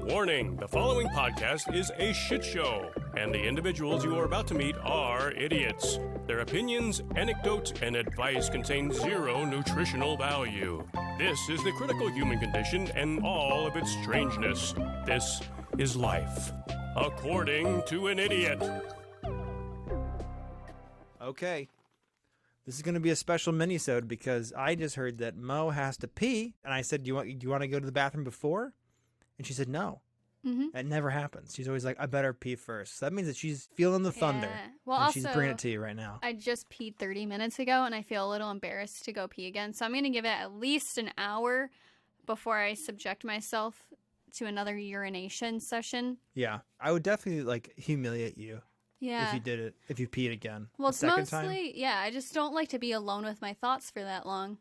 Warning, the following podcast is a shit show, and the individuals you are about to meet are idiots. Their opinions, anecdotes, and advice contain zero nutritional value. This is the critical human condition and all of its strangeness. This is life, according to an idiot. Okay. This is going to be a special mini-sode because I just heard that Mo has to pee, and I said, do you want to go to the bathroom before? And she said no. Mm-hmm. That never happens. She's always like, I better pee first. So that means that she's feeling the thunder. Yeah. Well, and also, she's bringing it to you right now. I just peed 30 minutes ago, and I feel a little embarrassed to go pee again. So I'm going to give it at least an hour before I subject myself to another urination session. Yeah. I would definitely, humiliate you. Yeah. If you did it. If you peed again. Well, it's second mostly, time? yeah, I just don't like to be alone with my thoughts for that long.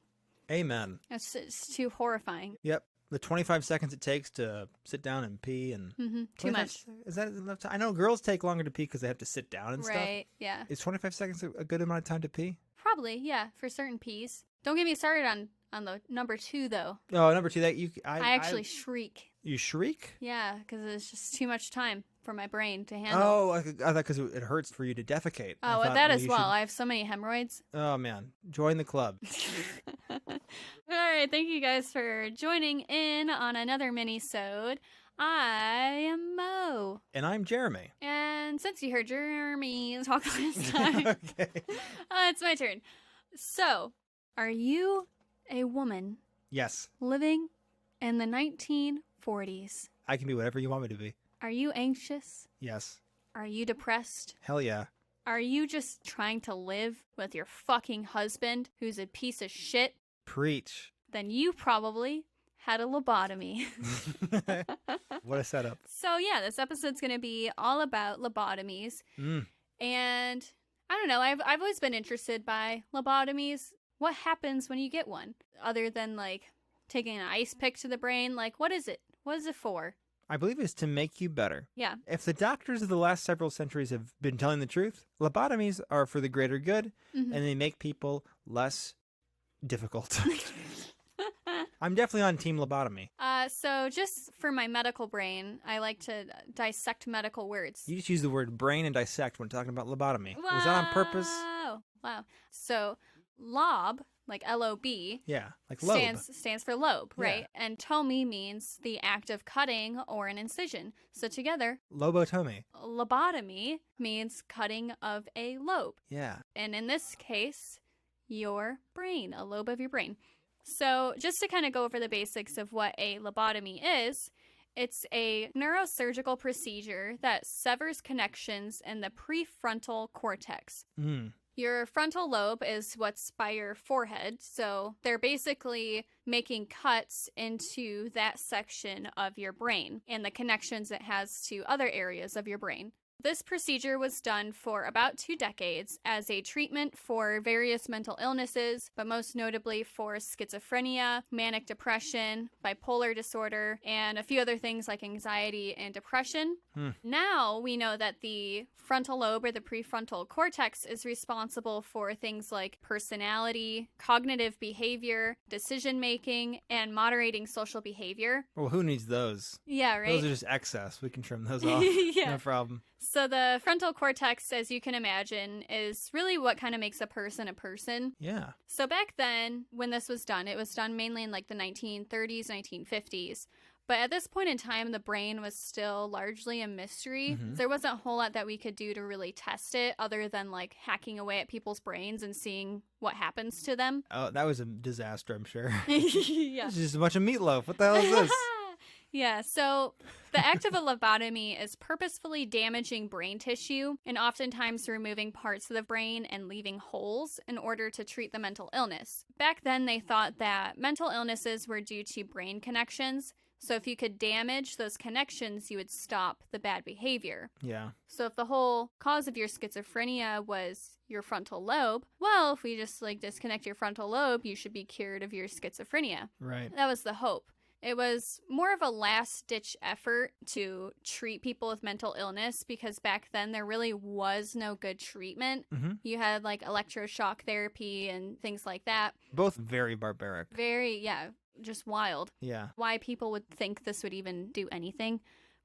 Amen. It's too horrifying. Yep. The 25 seconds it takes to sit down and pee and... Too much. Is that enough time? I know girls take longer to pee because they have to sit down and stuff. Right, yeah. Is 25 seconds a good amount of time to pee? Probably, yeah, for certain pees. Don't get me started on the number 2, though. Oh, number 2, I actually shriek. You shriek? Yeah, because it's just too much time for my brain to handle. Oh, I thought because it hurts for you to defecate. Oh, well, that as well. I have so many hemorrhoids. Oh, man. Join the club. All right, thank you guys for joining in on another mini-sode. I am Mo. And I'm Jeremy. And since you heard Jeremy talk last time, okay. It's my turn. So, are you a woman Yes. living in the 1940s? I can be whatever you want me to be. Are you anxious? Yes. Are you depressed? Hell yeah. Are you just trying to live with your fucking husband who's a piece of shit? Preach. Then you probably had a lobotomy. What a setup. So yeah, this episode's going to be all about lobotomies. Mm. And I don't know, I've always been interested by lobotomies. What happens when you get one? Other than taking an ice pick to the brain, what is it? What is it for? I believe it's to make you better. Yeah. If the doctors of the last several centuries have been telling the truth, lobotomies are for the greater good, and they make people less difficult. I'm definitely on team lobotomy. So just for my medical brain, I like to dissect medical words. You just use the word brain and dissect when talking about lobotomy. Was that on purpose? Wow. So lob, like L-O-B, Yeah, like lobe. stands for lobe, right? Yeah. And tomy means the act of cutting or an incision. So together, Lobotomy. lobotomy means cutting of a lobe. Yeah. And in this case, your brain, a lobe of your brain. So just to kind of go over the basics of what a lobotomy is, it's a neurosurgical procedure that severs connections in the prefrontal cortex. Your frontal lobe is what's by your forehead, so they're basically making cuts into that section of your brain and the connections it has to other areas of your brain. This procedure was done for about 2 decades as a treatment for various mental illnesses, but most notably for schizophrenia, manic depression, bipolar disorder, and a few other things like anxiety and depression. Now we know that the frontal lobe or the prefrontal cortex is responsible for things like personality, cognitive behavior, decision making, and moderating social behavior. Well, who needs those? Yeah, right? Those are just excess. We can trim those off. Yeah. No problem. So the frontal cortex, as you can imagine, is really what kind of makes a person a person. Yeah. So back then, when this was done, it was done mainly in the 1930s, 1950s. But at this point in time, the brain was still largely a mystery. There wasn't a whole lot that we could do to really test it other than hacking away at people's brains and seeing what happens to them. Oh, that was a disaster, I'm sure. Yeah. It's just a bunch of meatloaf. What the hell is this? Yeah, so the act of a lobotomy is purposefully damaging brain tissue and oftentimes removing parts of the brain and leaving holes in order to treat the mental illness. Back then, they thought that mental illnesses were due to brain connections. So if you could damage those connections, you would stop the bad behavior. Yeah. So if the whole cause of your schizophrenia was your frontal lobe, well, if we just disconnect your frontal lobe, you should be cured of your schizophrenia. Right. That was the hope. It was more of a last-ditch effort to treat people with mental illness because back then there really was no good treatment. Mm-hmm. You had electroshock therapy and things like that. Both very barbaric. Very, yeah. just wild. Yeah. Why people would think this would even do anything.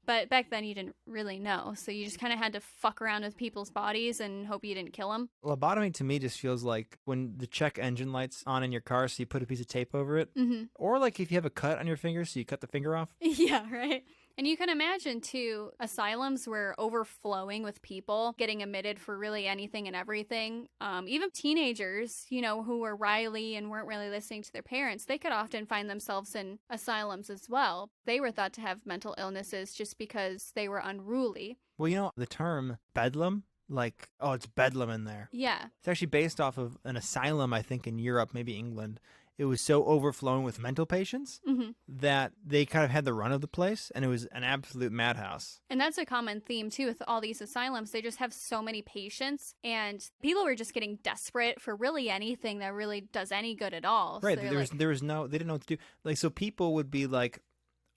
But back then you didn't really know. So you just kind of had to fuck around with people's bodies and hope you didn't kill them. Lobotomy to me just feels like when the check engine light's on in your car, so you put a piece of tape over it. Mm-hmm. Or like if you have a cut on your finger, so you cut the finger off. Yeah, right. And you can imagine, too, asylums were overflowing with people getting admitted for really anything and everything. Even teenagers, who were wily and weren't really listening to their parents, they could often find themselves in asylums as well. They were thought to have mental illnesses just because they were unruly. Well, the term bedlam, like, oh, it's bedlam in there. Yeah. It's actually based off of an asylum, I think, in Europe, maybe England. It was so overflowing with mental patients that they kind of had the run of the place, and it was an absolute madhouse. And that's a common theme, too, with all these asylums. They just have so many patients, and people were just getting desperate for really anything that really does any good at all. Right. So There was no, they didn't know what to do. Like, so people would be like,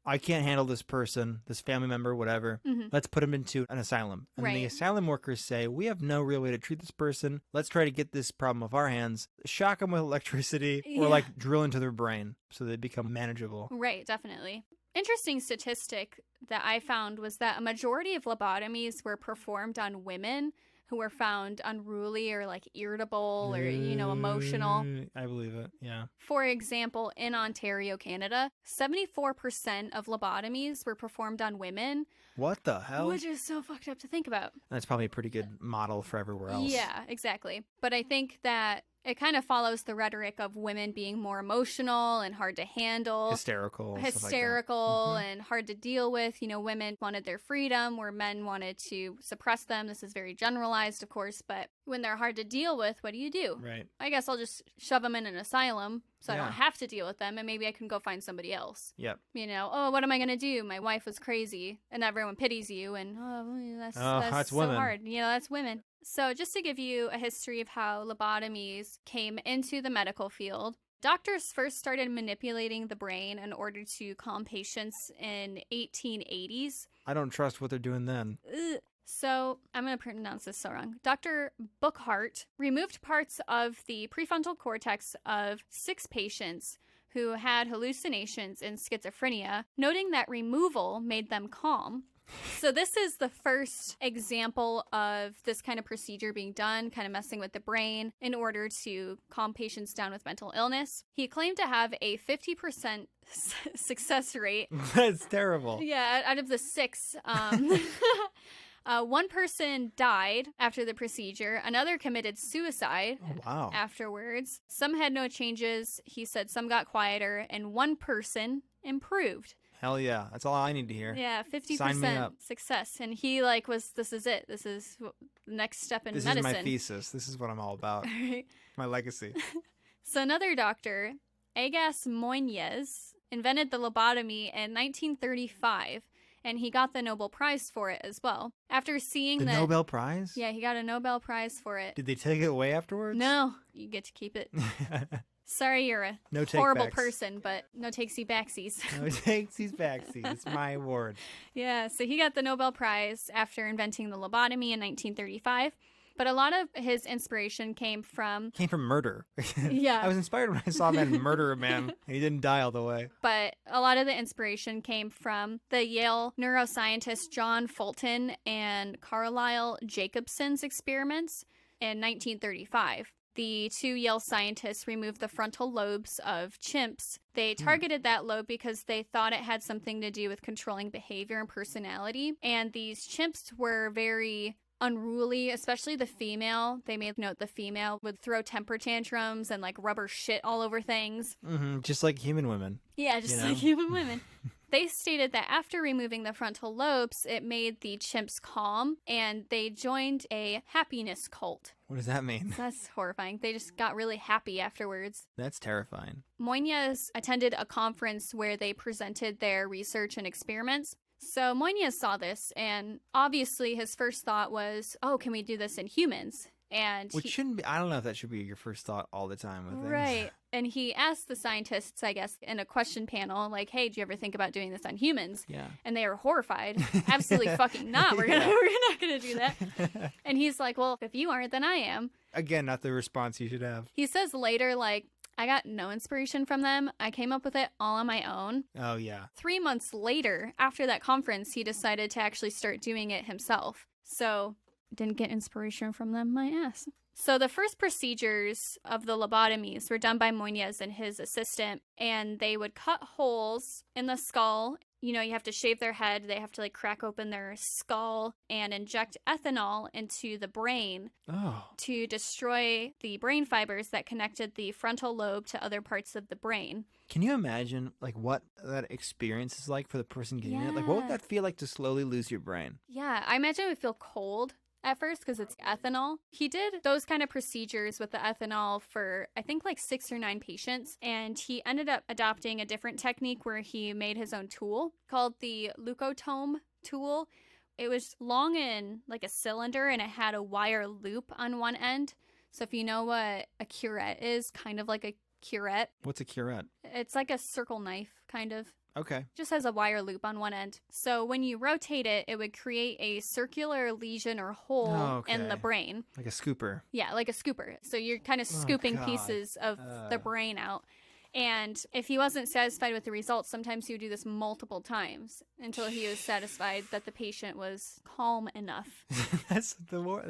I can't handle this person, this family member, whatever. Let's put him into an asylum. And the asylum workers say, we have no real way to treat this person. Let's try to get this problem off our hands, shock them with electricity, or like drill into their brain so they become manageable. Right, definitely. Interesting statistic that I found was that a majority of lobotomies were performed on women who were found unruly or like irritable or, emotional. I believe it, yeah. For example, in Ontario, Canada, 74% of lobotomies were performed on women. What the hell? Which is so fucked up to think about. That's probably a pretty good model for everywhere else. Yeah, exactly. But I think that it kind of follows the rhetoric of women being more emotional and hard to handle. Hysterical And hard to deal with. Women wanted their freedom where men wanted to suppress them. This is very generalized, of course, but when they're hard to deal with, what do you do? Right. I guess I'll just shove them in an asylum so I don't have to deal with them, and maybe I can go find somebody else. Yep. Oh, what am I going to do? My wife was crazy, and everyone pities you, and that's so women. hard. That's women. So just to give you a history of how lobotomies came into the medical field, doctors first started manipulating the brain in order to calm patients in 1880s. I don't trust what they're doing then. So I'm going to pronounce this so wrong. Dr. Bookhart removed parts of the prefrontal cortex of 6 patients who had hallucinations and schizophrenia, noting that removal made them calm. So this is the first example of this kind of procedure being done, kind of messing with the brain in order to calm patients down with mental illness. He claimed to have a 50% success rate. That's terrible. Yeah, out of the 6. One person died after the procedure. Another committed suicide afterwards. Some had no changes. He said some got quieter, and one person improved. Hell yeah. That's all I need to hear. Yeah, 50% Sign me up. success. And he this is it. This is the next step in medicine. This is my thesis. This is what I'm all about. Right. My legacy. So another doctor, Agas Moines, invented the lobotomy in 1935. And he got the Nobel Prize for it as well. After seeing the Nobel Prize? Yeah, he got a Nobel Prize for it. Did they take it away afterwards? No, you get to keep it. Sorry, you're a horrible person, but no takesy backsies. No takesies backsies. It's my award. Yeah, so he got the Nobel Prize after inventing the lobotomy in 1935. But a lot of his inspiration came from murder. Yeah. I was inspired when I saw a man murder a man, and he didn't die all the way. But a lot of the inspiration came from the Yale neuroscientist John Fulton and Carlisle Jacobson's experiments in 1935. The 2 Yale scientists removed the frontal lobes of chimps. They targeted that lobe because they thought it had something to do with controlling behavior and personality. And these chimps were very unruly, especially the female. They made note the female would throw temper tantrums and like rubber shit all over things. Just like human women. Yeah, just like human women. They stated that after removing the frontal lobes, it made the chimps calm, and they joined a happiness cult. What does that mean? That's horrifying. They just got really happy afterwards. That's terrifying. Moines attended a conference where they presented their research and experiments. So Moines saw this, and obviously his first thought was, oh, can we do this in humans? And Which shouldn't be, I don't know if that should be your first thought all the time with things. Right. And he asked the scientists, I guess, in a question panel, like, hey, do you ever think about doing this on humans? Yeah. And they were horrified. Absolutely fucking not. We're not going to do that. And he's like, well, if you aren't, then I am. Again, not the response you should have. He says later, like, I got no inspiration from them. I came up with it all on my own. Oh, yeah. 3 months later, after that conference, he decided to actually start doing it himself. So, didn't get inspiration from them, my ass. So the first procedures of the lobotomies were done by Moynier and his assistant, and they would cut holes in the skull. You know, you have to shave their head. They have to like crack open their skull and inject ethanol into the brain to destroy the brain fibers that connected the frontal lobe to other parts of the brain. Can you imagine like what that experience is like for the person getting it? Like what would that feel like to slowly lose your brain? Yeah, I imagine it would feel cold at first because it's ethanol. He did those kind of procedures with the ethanol for I think like 6 or 9 patients, and he ended up adopting a different technique where he made his own tool called the Lobotomy tool. It was long in like a cylinder and it had a wire loop on one end. So if you know what a curette is, kind of like a curette. What's a curette? It's like a circle knife, kind of. Okay. Just has a wire loop on one end. So when you rotate it, it would create a circular lesion or hole in the brain. Like a scooper. Yeah, like a scooper. So you're kind of scooping pieces of the brain out. And if he wasn't satisfied with the results, sometimes he would do this multiple times until he was satisfied that the patient was calm enough. That's the more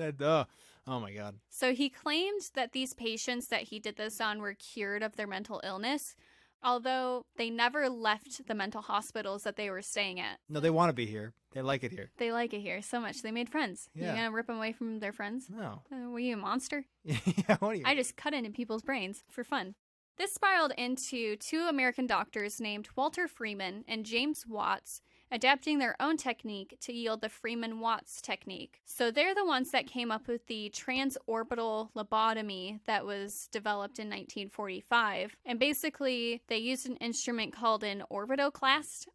oh my God. So he claimed that these patients that he did this on were cured of their mental illness, although they never left the mental hospitals that they were staying at. No, they want to be here. They like it here. They like it here so much. They made friends. Yeah. You gonna rip them away from their friends? No. Were you a monster? Yeah, what are you? I just cut into people's brains for fun. This spiraled into 2 American doctors named Walter Freeman and James Watts, adapting their own technique to yield the Freeman-Watts technique. So they're the ones that came up with the transorbital lobotomy that was developed in 1945. And basically, they used an instrument called an orbitoclast,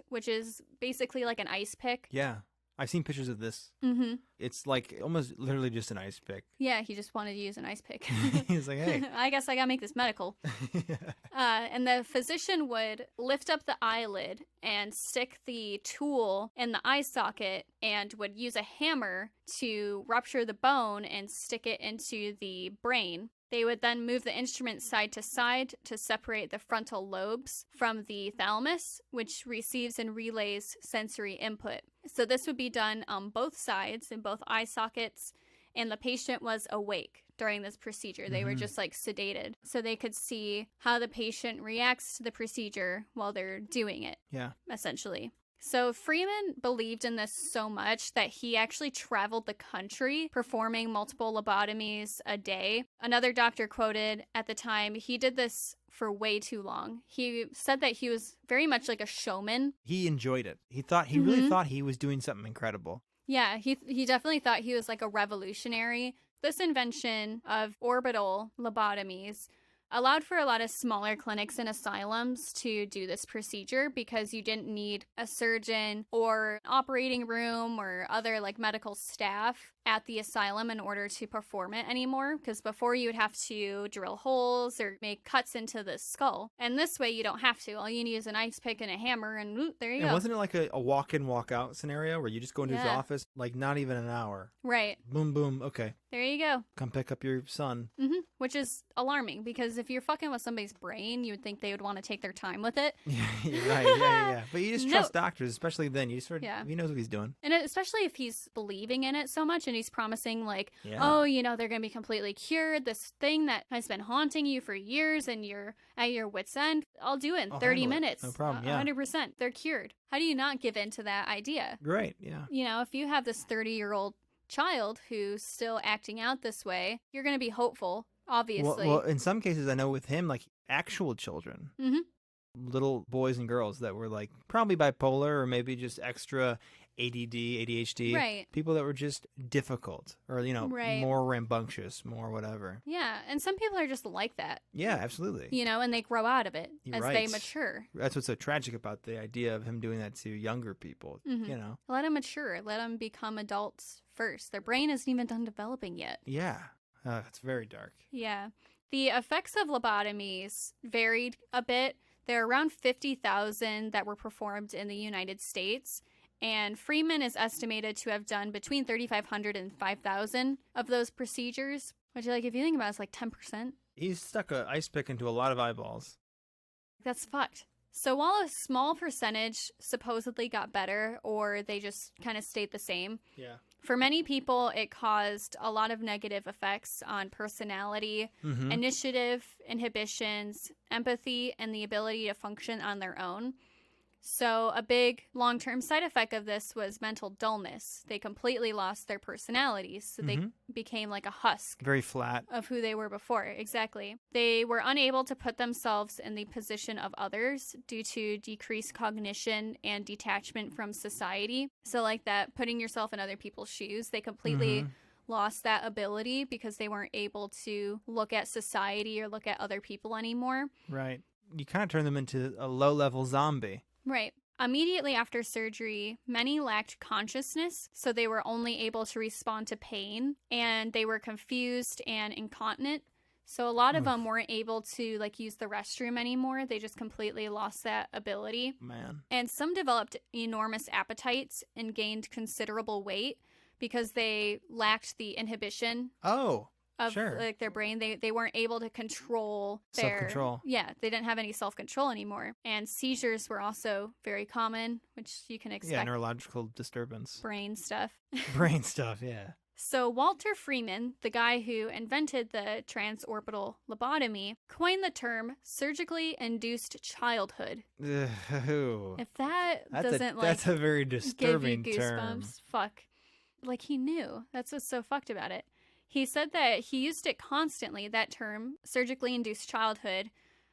which is basically like an ice pick. Yeah. I've seen pictures of this. Mm-hmm. It's like almost literally just an ice pick. Yeah, he just wanted to use an ice pick. He's like, hey. I guess I gotta make this medical. And the physician would lift up the eyelid and stick the tool in the eye socket and would use a hammer to rupture the bone and stick it into the brain. They would then move the instrument side to side to separate the frontal lobes from the thalamus, which receives and relays sensory input. So this would be done on both sides, in both eye sockets, and the patient was awake during this procedure. They were just like sedated, so they could see how the patient reacts to the procedure while they're doing it. Yeah. Essentially. So Freeman believed in this so much that he actually traveled the country performing multiple lobotomies a day. Another doctor quoted at the time, he did this for way too long. He said that he was very much like a showman. He enjoyed it. He really thought he was doing something incredible. Yeah, he definitely thought he was like a revolutionary. This invention of orbital lobotomies allowed for a lot of smaller clinics and asylums to do this procedure because you didn't need a surgeon or an operating room or other like medical staff at the asylum in order to perform it anymore, because before you would have to drill holes or make cuts into the skull, and this way you don't have to. All you need is an ice pick and a hammer, and there you go. Wasn't it like a walk-in walk-out scenario where you just go into his office, like not even an hour? Right. Boom boom, okay, there you go, come pick up your son. Which is alarming, because if you're fucking with somebody's brain, you would think they would want to take their time with it. Yeah. But you just trust doctors, especially then. You sort of, he knows what he's doing. And especially if he's believing in it so much and he's promising like, oh, you know, they're going to be completely cured. This thing that has been haunting you for years and you're at your wit's end, I'll do it in 30 minutes. No problem, yeah. 100%. They're cured. How do you not give in to that idea? Right, yeah. You know, if you have this 30-year-old child who's still acting out this way, you're going to be hopeful, obviously. Well, in some cases, I know with him, like actual children, little boys and girls that were like probably bipolar or maybe just extra ADD, ADHD, right. People that were just difficult or, you know, more rambunctious, more whatever. Yeah, and some people are just like that. Yeah, absolutely. You know, and they grow out of it as they mature. That's what's so tragic about the idea of him doing that to younger people, you know. Let them mature. Let them become adults first. Their brain isn't even done developing yet. Yeah, it's very dark. Yeah. The effects of lobotomies varied a bit. There are around 50,000 that were performed in the United States, and Freeman is estimated to have done between 3,500 and 5,000 of those procedures, which, like, if you think about it, it's like 10%. He stuck an ice pick into a lot of eyeballs. That's fucked. So while a small percentage supposedly got better, or they just kind of stayed the same, Yeah. for many people it caused a lot of negative effects on personality, initiative, inhibitions, empathy, and the ability to function on their own. So a big long-term side effect of this was mental dullness. They completely lost their personalities, so they became like a husk. Very flat. Of who they were before, exactly. They were unable to put themselves in the position of others due to decreased cognition and detachment from society. So like that, putting yourself in other people's shoes, they completely lost that ability because they weren't able to look at society or look at other people anymore. Right. You kind of turn them into a low-level zombie. Right. Immediately after surgery, many lacked consciousness, so they were only able to respond to pain, and they were confused and incontinent. So a lot of them weren't able to like use the restroom anymore. They just completely lost that ability. Man. And some developed enormous appetites and gained considerable weight because they lacked the inhibition of sure. like their brain. They weren't able to control their Self-control. Yeah, they didn't have any self-control anymore. And seizures were also very common, which you can expect. Yeah, neurological disturbance. Brain stuff. Brain stuff, yeah. So Walter Freeman, the guy who invented the transorbital lobotomy, coined the term surgically induced childhood. Ooh. If that's a very disturbing give you goosebumps, term. fuck. Like he knew. That's what's so fucked about it. He said that he used it constantly, that term, surgically induced childhood,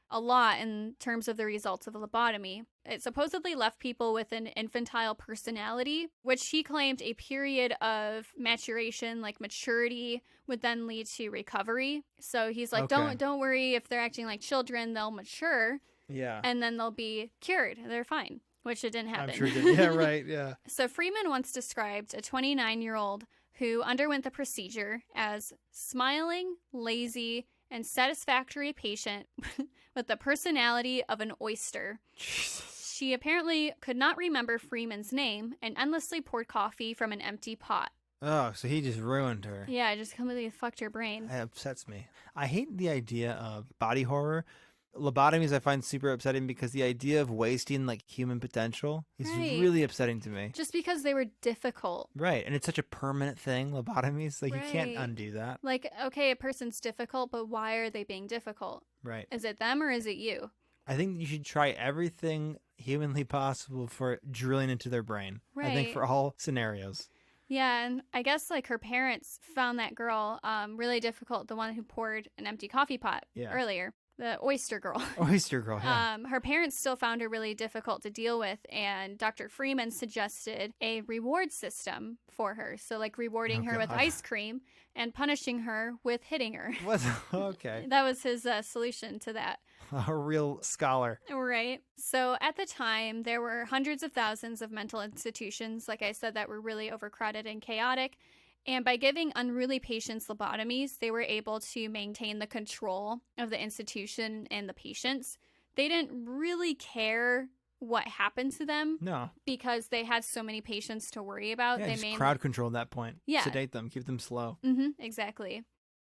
a lot in terms of the results of a lobotomy. It supposedly left people with an infantile personality, which he claimed a period of maturation, like maturity, would then lead to recovery. So he's like, don't worry if they're acting like children, they'll mature. Yeah. And then they'll be cured. They're fine, which it didn't happen. I'm sure it did. Yeah, right, yeah. So Freeman once described a 29-year-old who underwent the procedure as smiling, lazy, and satisfactory patient with the personality of an oyster. Jesus. She apparently could not remember Freeman's name and endlessly poured coffee from an empty pot. Oh, so he just ruined her. Yeah, just completely fucked her brain. That upsets me. I hate the idea of body horror. Lobotomies I find super upsetting because the idea of wasting like human potential is really upsetting to me. Just because they were difficult. Right, and it's such a permanent thing, lobotomies. Like you can't undo that. Like, okay, a person's difficult, but why are they being difficult? Right. Is it them or is it you? I think you should try everything humanly possible for drilling into their brain. Right. I think for all scenarios. Yeah, and I guess like her parents found that girl really difficult, the one who poured an empty coffee pot earlier. The oyster girl. Oyster girl, yeah. Her parents still found her really difficult to deal with, and Dr. Freeman suggested a reward system for her. So, like, rewarding her with ice cream and punishing her with hitting her. What? Okay. That was his solution to that. A real scholar. Right. So, at the time, there were hundreds of thousands of mental institutions, like I said, that were really overcrowded and chaotic. And by giving unruly patients lobotomies, they were able to maintain the control of the institution and the patients. They didn't really care what happened to them. No. Because they had so many patients to worry about. Yeah, just crowd control at that point. Yeah. Sedate them, keep them slow. Exactly.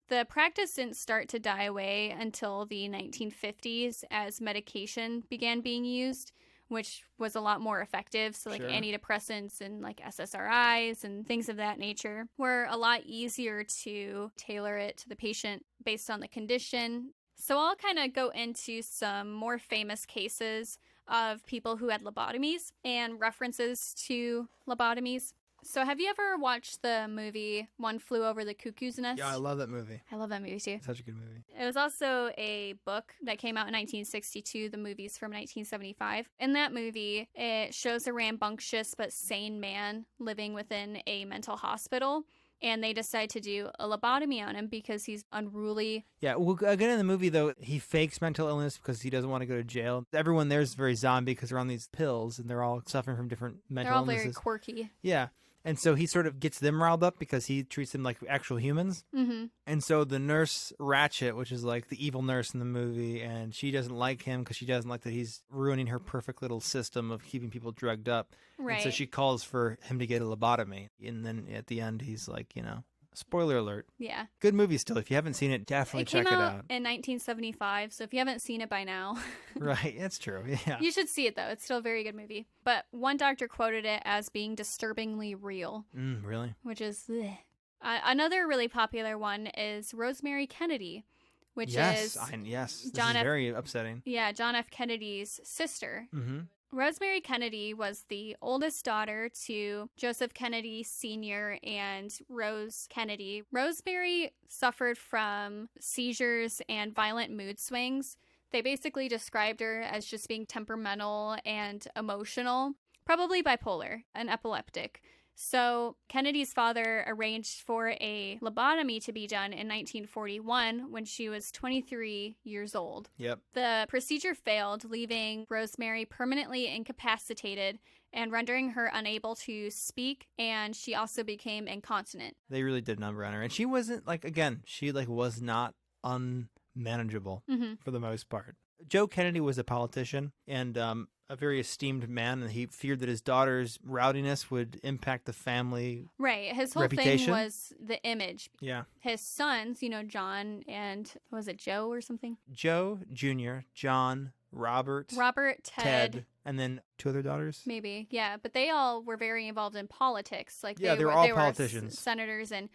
The practice didn't start to die away until the 1950s as medication began being used, which was a lot more effective. So like antidepressants and like SSRIs and things of that nature were a lot easier to tailor it to the patient based on the condition. So I'll kind of go into some more famous cases of people who had lobotomies and references to lobotomies. So have you ever watched the movie One Flew Over the Cuckoo's Nest? Yeah, I love that movie. I love that movie too. Such a good movie. It was also a book that came out in 1962. The movie's from 1975. In that movie, it shows a rambunctious but sane man living within a mental hospital. And they decide to do a lobotomy on him because he's unruly. Yeah, well, again in the movie, though, he fakes mental illness because he doesn't want to go to jail. Everyone there is very zombie because they're on these pills and they're all suffering from different mental illnesses. They're all very quirky. Yeah. And so he sort of gets them riled up because he treats them like actual humans. Mm-hmm. And so the nurse Ratchet, which is like the evil nurse in the movie, and she doesn't like him because she doesn't like that he's ruining her perfect little system of keeping people drugged up. Right. And so she calls for him to get a lobotomy. And then at the end, he's like, you know, Spoiler alert. Yeah. Good movie still. If you haven't seen it, definitely check it out. It came out in 1975, so if you haven't seen it by now... Right, that's true. Yeah. You should see it, though. It's still a very good movie. But one doctor quoted it as being disturbingly real. Really? Which is... another really popular one is Rosemary Kennedy, which is... Yes, this is very upsetting. Yeah, John F. Kennedy's sister. Mm-hmm. Rosemary Kennedy was the oldest daughter to Joseph Kennedy Sr. and Rose Kennedy. Rosemary suffered from seizures and violent mood swings. They basically described her as just being temperamental and emotional, probably bipolar and epileptic. So Kennedy's father arranged for a lobotomy to be done in 1941 when she was 23 years old. Yep. The procedure failed, leaving Rosemary permanently incapacitated and rendering her unable to speak, and she also became incontinent. They really did a number on her. And she wasn't, she was not unmanageable for the most part. Joe Kennedy was a politician and a very esteemed man, and he feared that his daughter's rowdiness would impact the family Right. His whole reputation. thing was the image. Yeah. His sons, John and, was it Joe or something? Joe Jr., John, Robert, Ted, and then 2 other daughters? maybe. Yeah, but they all were very involved in politics. They were all politicians. Senators, and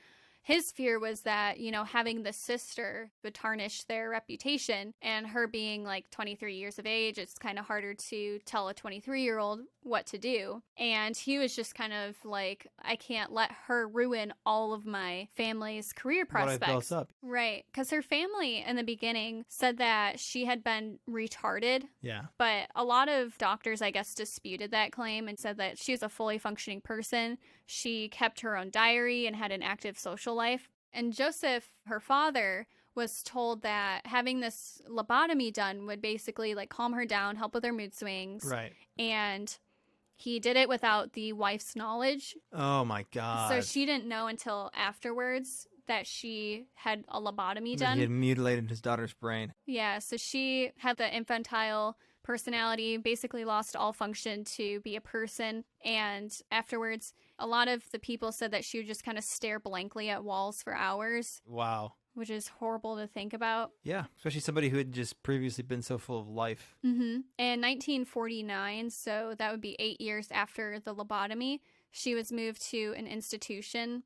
his fear was that, having the sister would tarnish their reputation, and her being 23 years of age, it's kind of harder to tell a 23-year-old what to do. And he was just kind of like, I can't let her ruin all of my family's career prospects. What I built up. Right, because her family in the beginning said that she had been retarded. Yeah. But a lot of doctors, I guess, disputed that claim and said that she was a fully functioning person. She kept her own diary and had an active social life. And Joseph, her father, was told that having this lobotomy done would basically calm her down, help with her mood swings. Right. And he did it without the wife's knowledge. Oh my God. So she didn't know until afterwards that she had a lobotomy done. He had mutilated his daughter's brain. Yeah, so she had the infantile personality, basically lost all function to be a person. And afterwards, a lot of the people said that she would just kind of stare blankly at walls for hours. Wow. Which is horrible to think about. Yeah, especially somebody who had just previously been so full of life. Mm-hmm. In 1949, so that would be 8 years after the lobotomy, she was moved to an institution,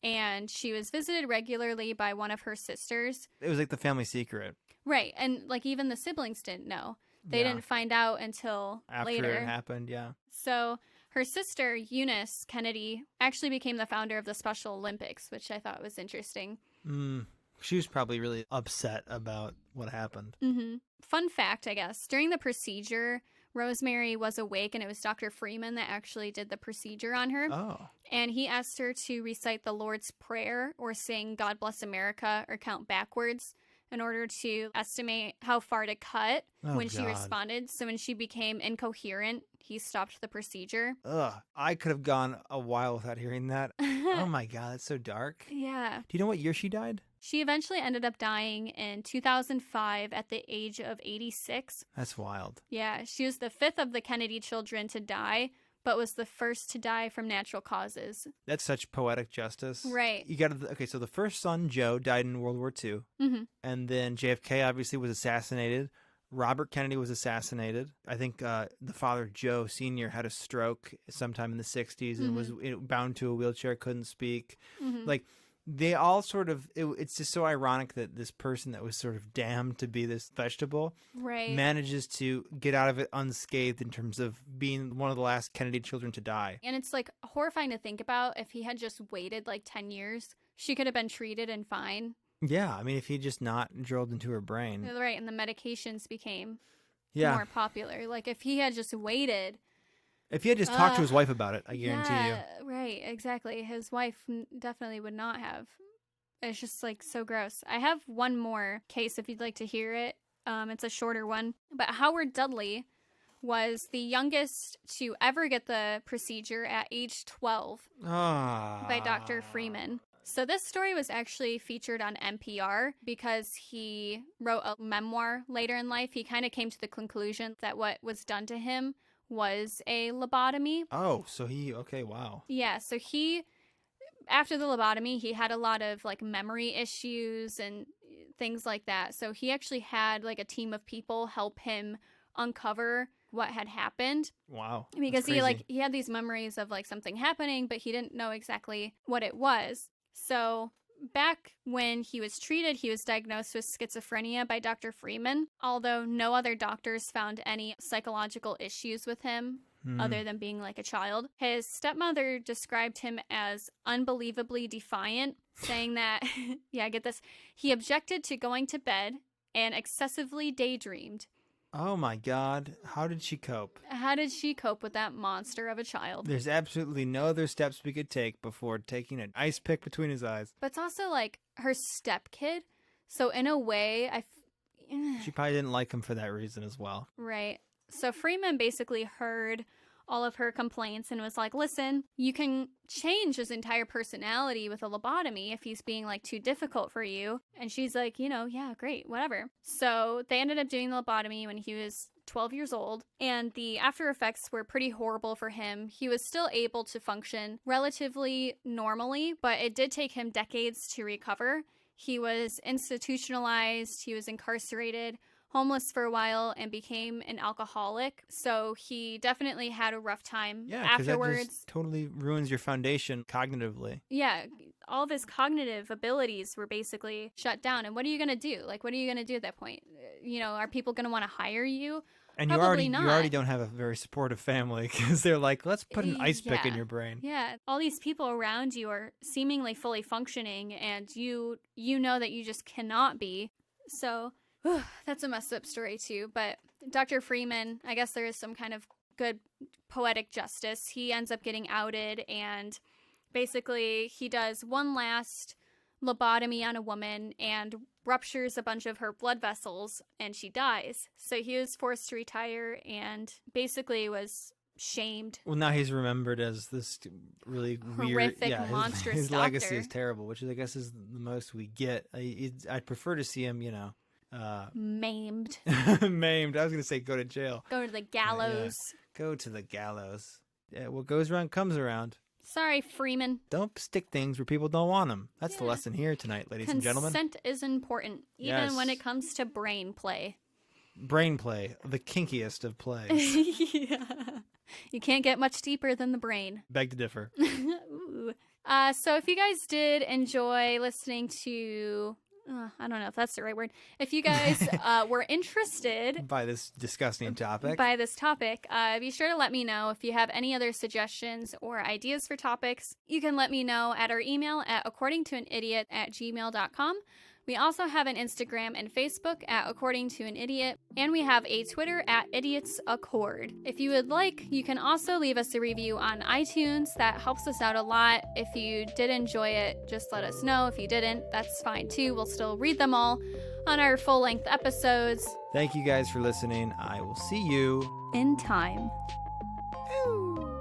and she was visited regularly by one of her sisters. It was like the family secret. Right, and even the siblings didn't know. They didn't find out until later. After it happened, yeah. So her sister, Eunice Kennedy, actually became the founder of the Special Olympics, which I thought was interesting. She was probably really upset about what happened. Mm-hmm. Fun fact, I guess. During the procedure, Rosemary was awake, and it was Dr. Freeman that actually did the procedure on her. Oh. And he asked her to recite the Lord's Prayer or sing God Bless America or count backwards in order to estimate how far to cut she responded. So when she became incoherent, he stopped the procedure. Ugh. I could have gone a while without hearing that. Oh my God, that's so dark. Yeah. Do you know what year she died? She eventually ended up dying in 2005 at the age of 86. That's wild. Yeah, she was the 5th of the Kennedy children to die, but was the first to die from natural causes. That's such poetic justice. Right. Okay, so the first son, Joe, died in World War II. Mm-hmm. And then JFK obviously was assassinated. Robert Kennedy was assassinated. I think the father, Joe Sr., had a stroke sometime in the 60s and was bound to a wheelchair, couldn't speak. Mm-hmm. They all sort of, it's just so ironic that this person that was sort of damned to be this vegetable manages to get out of it unscathed in terms of being one of the last Kennedy children to die. And it's horrifying to think about. If he had just waited 10 years, she could have been treated and fine. Yeah, I mean, if he just not drilled into her brain. Right, and the medications became more popular. If he had just waited. If he had just talked to his wife about it, I guarantee you. Right, exactly. His wife definitely would not have. It's just so gross. I have one more case if you'd like to hear it. It's a shorter one. But Howard Dudley was the youngest to ever get the procedure at age 12 by Dr. Freeman. So this story was actually featured on NPR because he wrote a memoir later in life. He kind of came to the conclusion that what was done to him was a lobotomy. Oh, so okay, wow. Yeah, so he after the lobotomy, he had a lot of like memory issues and things like that. So he actually had like a team of people help him uncover what had happened. Wow. Because he had these memories of like something happening, but he didn't know exactly what it was. So back when he was treated, he was diagnosed with schizophrenia by Dr. Freeman, although no other doctors found any psychological issues with him other than being like a child. His stepmother described him as unbelievably defiant, saying that, yeah, get this, he objected to going to bed and excessively daydreamed. Oh my God. How did she cope? How did she cope with that monster of a child? There's absolutely no other steps we could take before taking an ice pick between his eyes. But it's also like her stepkid. So in a way, she probably didn't like him for that reason as well. Right. So Freeman basically heard all of her complaints and was like, listen, you can change his entire personality with a lobotomy if he's being like too difficult for you. And she's like, yeah, great, whatever. So they ended up doing the lobotomy when he was 12 years old, and the after effects were pretty horrible for him. He was still able to function relatively normally, but it did take him decades to recover. He was institutionalized, he was incarcerated, homeless for a while, and became an alcoholic. So he definitely had a rough time afterwards. That just totally ruins your foundation cognitively. Yeah, all of his cognitive abilities were basically shut down. And what are you going to do? Like, what are you going to do at that point? Are people going to want to hire you? And Probably not. You already don't have a very supportive family because they're like, let's put an ice pick in your brain. Yeah, all these people around you are seemingly fully functioning, and you know that you just cannot be. So that's a messed up story too. But Dr. Freeman, I guess there is some kind of good poetic justice. He ends up getting outed, and basically he does one last lobotomy on a woman and ruptures a bunch of her blood vessels, and she dies. So he was forced to retire and basically was shamed. Well, now he's remembered as this really horrific, weird, monstrous his doctor. legacy is terrible, which I guess is the most we get. I'd prefer to see him, maimed. Maimed. I was going to say go to jail. Go to the gallows. Go to the gallows. Yeah, what goes around comes around. Sorry, Freeman. Don't stick things where people don't want them. That's the lesson here tonight, ladies and gentlemen. Consent is important, even when it comes to brain play. Brain play, the kinkiest of plays. Yeah. You can't get much deeper than the brain. Beg to differ. Ooh. So if you guys did enjoy listening to... I don't know if that's the right word. If you guys were interested by this disgusting topic, be sure to let me know. If you have any other suggestions or ideas for topics, you can let me know at our email at accordingtoanidiot@gmail.com. We also have an Instagram and Facebook at According to an Idiot, and we have a Twitter at IdiotsAccord. If you would like, you can also leave us a review on iTunes. That helps us out a lot. If you did enjoy it, just let us know. If you didn't, that's fine too. We'll still read them all on our full-length episodes. Thank you guys for listening. I will see you in time. Ooh.